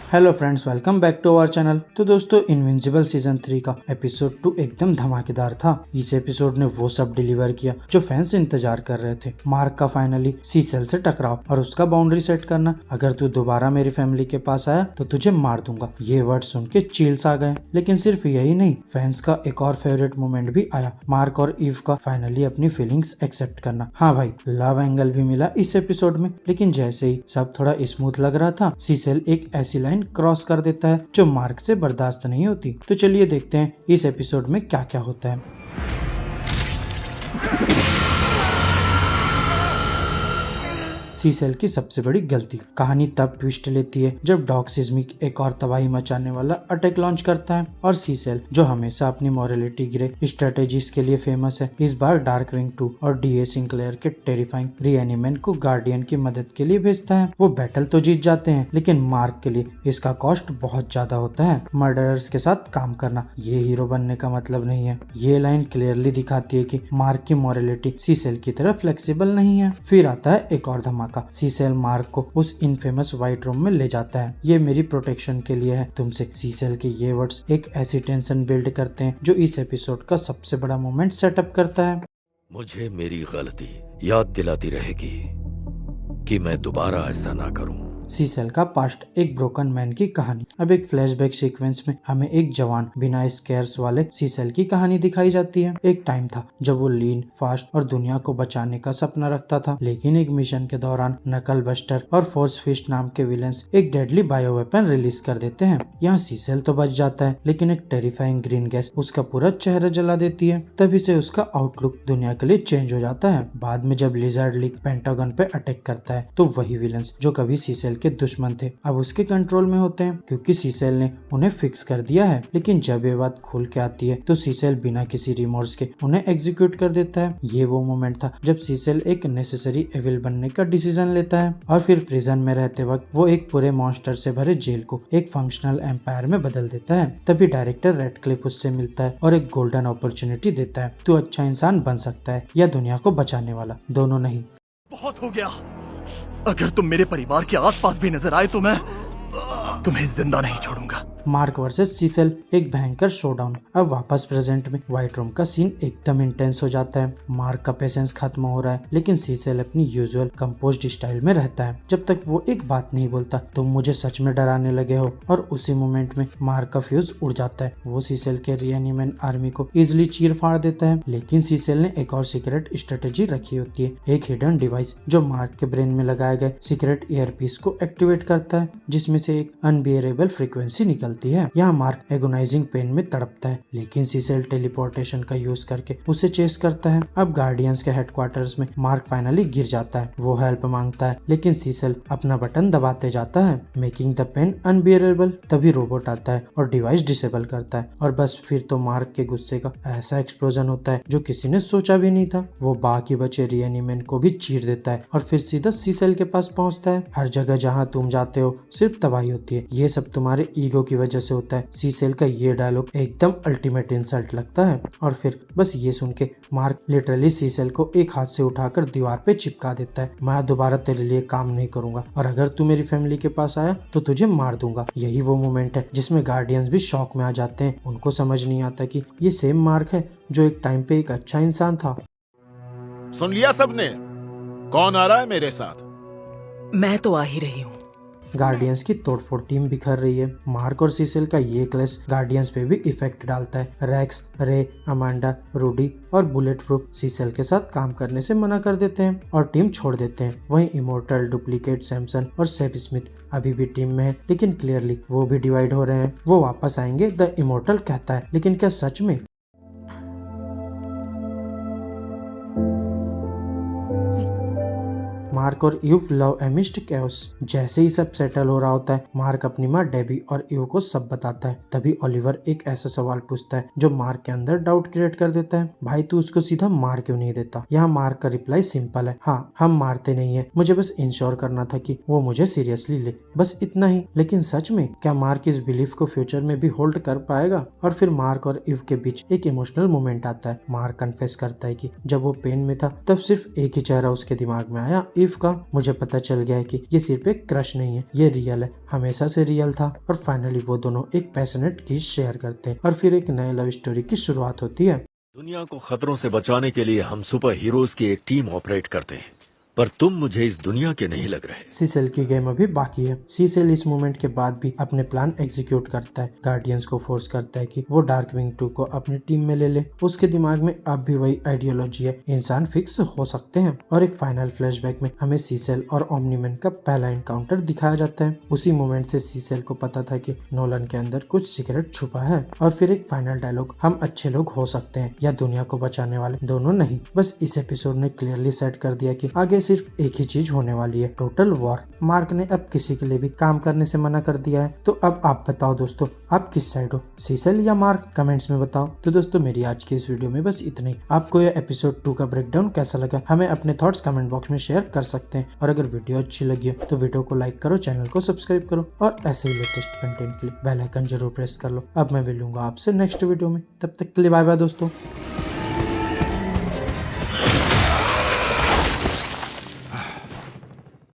Hello friends, welcome back to our channel. तो दोस्तों, invincible season 3 का एपिसोड 2 एकदम धमाकेदार था। इस एपिसोड ने वो सब डिलीवर किया जो फैंस इंतजार कर रहे थे। मार्क का फाइनली सीसेल से टकराव और उसका बाउंड्री सेट करना। अगर तू दोबारा मेरी फैमिली के पास आया तो तुझे मार दूंगा। ये वर्ड सुन के चिल्स आ गए। लेकिन सिर्फ यही नहीं, फैंस का एक और फेवरेट मोमेंट भी आया, मार्क और ईव का फाइनली अपनी फीलिंग्स एक्सेप्ट करना। हाँ भाई, लव एंगल भी मिला इस एपिसोड में। लेकिन जैसे ही सब थोड़ा स्मूथ लग रहा था, सीसेल एक ऐसी लाइन क्रॉस कर देता है जो मार्क से बर्दाश्त नहीं होती। तो चलिए देखते हैं इस एपिसोड में क्या क्या होता है। सीसेल की सबसे बड़ी गलती। कहानी तब ट्विस्ट लेती है जब डॉग सिस्मिक एक और तबाही मचाने वाला अटैक लॉन्च करता है और सीसेल, जो हमेशा अपनी मॉरलिटी ग्रे स्ट्रेटेजीज के लिए फेमस है, इस बार डार्कविंग 2 और डीए सिंक्लेयर के टेरिफाइंग रीएनिमेंट को गार्डियन की मदद के लिए भेजता है। वो बैटल तो जीत जाते हैं, लेकिन मार्क के लिए इसका कॉस्ट बहुत ज्यादा होता है। मर्डरर्स के साथ काम करना ये हीरो बनने का मतलब नहीं है। ये लाइन क्लियरली दिखाती है कि मार्क की मॉरलिटी सीसेल की तरह फ्लेक्सिबल नहीं है। फिर आता है एक और धमाका। सीसेल मार्क को उस इनफेमस व्हाइट रूम में ले जाता है। ये मेरी प्रोटेक्शन के लिए है तुमसे। सीसेल के ये वर्ड्स एक ऐसी टेंशन बिल्ड करते हैं जो इस एपिसोड का सबसे बड़ा मोमेंट सेटअप करता है। मुझे मेरी गलती याद दिलाती रहेगी कि मैं दोबारा ऐसा ना करूं। सीसेल का पास्ट, एक ब्रोकन मैन की कहानी। अब एक फ्लैशबैक सीक्वेंस में हमें एक जवान बिना स्केयर्स वाले सीसेल की कहानी दिखाई जाती है। एक टाइम था जब वो लीन, फास्ट और दुनिया को बचाने का सपना रखता था। लेकिन एक मिशन के दौरान नकल बस्टर और फोर्स फिस्ट नाम के विलेंस एक डेडली बायो वेपन रिलीज कर देते हैं। यहाँ सीसेल तो बच जाता है, लेकिन एक टेरिफाइंग ग्रीन गैस उसका पूरा चेहरा जला देती है। तभी से उसका आउटलुक दुनिया के लिए चेंज हो जाता है। बाद में जब लिजर्ड लीग पेंटागन पे अटैक करता है तो वही विलेंस जो कभी सीसेल के दुश्मन थे अब उसके कंट्रोल में होते हैं, क्योंकि सीसेल ने उन्हें फिक्स कर दिया है। लेकिन जब ये बात खुल के आती है तो सीसेल बिना किसी रिमोर्स के उन्हें एग्जीक्यूट कर देता है। ये वो मोमेंट था जब सीसेल एक नेसेसरी एविल बनने का डिसीजन लेता है और फिर प्रिजन में रहते वक्त वो एक पूरे मॉन्स्टर से भरे जेल को एक फंक्शनल एम्पायर में बदल देता है। तभी डायरेक्टर रेडक्लिफ उससे मिलता है और एक गोल्डन अपॉर्चुनिटी देता है। तू अच्छा इंसान बन सकता है या दुनिया को बचाने वाला, दोनों नहीं। बहुत हो गया। अगर तुम मेरे परिवार के आसपास भी नजर आए तो मैं तुम्हें जिंदा नहीं छोड़ूंगा। मार्क वर्सेस सीसेल, एक भयंकर शोडाउन। अब वापस प्रेजेंट में व्हाइट रूम का सीन एकदम इंटेंस हो जाता है। मार्क का पेशेंस खत्म हो रहा है, लेकिन सीसेल अपनी यूजुअल कंपोज्ड स्टाइल में रहता है। जब तक वो एक बात नहीं बोलता, तुम मुझे सच में डराने लगे हो। और उसी मोमेंट में मार्क का फ्यूज उड़ जाता है। वो सीसेल के रीएनिमेंट आर्मी को इजिली चीर फाड़ देता है। लेकिन सीसेल ने एक और सीक्रेट स्ट्रेटेजी रखी होती है, एक हिडन डिवाइस जो मार्क के ब्रेन में लगाए गए सीक्रेट ईयरपीस को एक्टिवेट करता है, जिसमें से एक अनबियरेबल फ्रीक्वेंसी निकलती है। यहाँ मार्क एगोनाइजिंग पेन में तड़पता है, लेकिन सीसेल टेलीपोर्टेशन का यूज करके उसे चेस करता है। अब गार्डियंस के हेडक्वार्टर्स में मार्क फाइनली गिर जाता है। वो हेल्प मांगता है, लेकिन सीसेल अपना बटन दबाते जाता है, मेकिंग द पेन अनबियरेबल। तभी रोबोट आता है और डिवाइस डिसेबल करता है, और बस फिर तो मार्क के गुस्से का ऐसा एक्सप्लोजन होता है जो किसी ने सोचा भी नहीं था। वो बाकी बचे रीएनिमेंट को भी चीर देता है और फिर सीधा सीसेल के पास पहुंचता है। हर जगह जहाँ तुम जाते हो सिर्फ तबाही होती है। ये सब तुम्हारे ईगो की वजह से होता है। सीसेल का ये डायलॉग एकदम अल्टीमेट इंसल्ट लगता है। और फिर बस ये सुन के मार्क लिटरली सीसेल को एक हाथ से उठाकर दीवार पे चिपका देता है। मैं दोबारा तेरे लिए काम नहीं करूंगा, और अगर तू मेरी फैमिली के पास आया तो तुझे मार दूंगा। यही वो मोमेंट है जिसमें गार्डियंस भी शॉक में आ जाते हैं। उनको समझ नहीं आता कि ये सेम मार्क है जो एक टाइम पे एक अच्छा इंसान था। सुन लिया सबने? कौन आ रहा है मेरे साथ? मैं तो आ ही रही हूँ। गार्डियंस की तोड़फोड़ टीम बिखर रही है। मार्क और सीसेल का ये क्लैश गार्डियंस पे भी इफेक्ट डालता है। रैक्स, रे, अमांडा, रूडी और बुलेट प्रूफ सीसेल के साथ काम करने से मना कर देते हैं और टीम छोड़ देते हैं। वहीं इमोर्टल, डुप्लीकेट, सैमसन और सेफ स्मिथ अभी भी टीम में है, लेकिन क्लियरली वो भी डिवाइड हो रहे हैं। वो वापस आएंगे, द इमोर्टल कहता है, लेकिन क्या सच में? मार्क और ईव लव एमिस्ट कैओस। जैसे ही सब सेटल हो रहा होता है, मार्क अपनी माँ डेबी और ईव को सब बताता है। तभी ओलिवर एक ऐसा सवाल पूछता है जो मार्क के अंदर डाउट क्रिएट कर देता है, भाई तू उसको सीधा मार क्यों नहीं देता? यहाँ मार्क का रिप्लाई सिंपल है, हाँ हम मारते नहीं है, मुझे बस इंश्योर करना था कि वो मुझे सीरियसली ले, बस इतना ही। लेकिन सच में क्या मार्क इस बिलीफ को फ्यूचर में भी होल्ड कर पाएगा? और फिर मार्क और ईव के बीच एक इमोशनल मोमेंट आता है। मार्क कन्फेस करता है कि जब वो पेन में था तब सिर्फ एक ही चेहरा उसके दिमाग में आया, ईव का मुझे पता चल गया है कि ये सिर्फ एक क्रश नहीं है, ये रियल है, हमेशा से रियल था। और फाइनली वो दोनों एक पैशनेट किस शेयर करते हैं और फिर एक नए लव स्टोरी की शुरुआत होती है। दुनिया को खतरों से बचाने के लिए हम सुपर हीरोज की एक टीम ऑपरेट करते हैं, पर तुम मुझे इस दुनिया के नहीं लग रहे। सीसेल की गेम अभी बाकी है। सीसेल इस मोमेंट के बाद भी अपने प्लान एग्जीक्यूट करता है, गार्डियंस को फोर्स करता है कि वो डार्कविंग 2 को अपनी टीम में ले ले। उसके दिमाग में अब भी वही आइडियोलॉजी है, इंसान फिक्स हो सकते हैं। और एक फाइनल फ्लैशबैक में हमें सीसेल और ओमनीमैन का पहला एनकाउंटर दिखाया जाता है। उसी मोमेंट से सीसेल को पता था कि नोलन के अंदर कुछ सीक्रेट छुपा है। और फिर एक फाइनल डायलॉग, हम अच्छे लोग हो सकते हैं या दुनिया को बचाने वाले दोनों नहीं। बस इस एपिसोड ने क्लियरली सेट कर दिया कि आगे सिर्फ एक ही चीज होने वाली है, टोटल वॉर। मार्क ने अब किसी के लिए भी काम करने से मना कर दिया है। तो अब आप बताओ दोस्तों, आप किस साइड हो, सीसेल या मार्क? कमेंट्स में बताओ। तो दोस्तों मेरी आज की इस वीडियो में बस इतना ही। आपको यह एपिसोड 2 का ब्रेकडाउन कैसा लगा, हमें अपने थॉट्स कमेंट बॉक्स में शेयर कर सकते हैं। और अगर वीडियो अच्छी लगी हो तो वीडियो को लाइक करो, चैनल को सब्सक्राइब करो और ऐसे ही लेटेस्ट कंटेंट के लिए बेल आइकन जरूर प्रेस कर लो। अब मैं मिलूंगा आपसे नेक्स्ट वीडियो में, तब तक के लिए बाय बाय दोस्तों।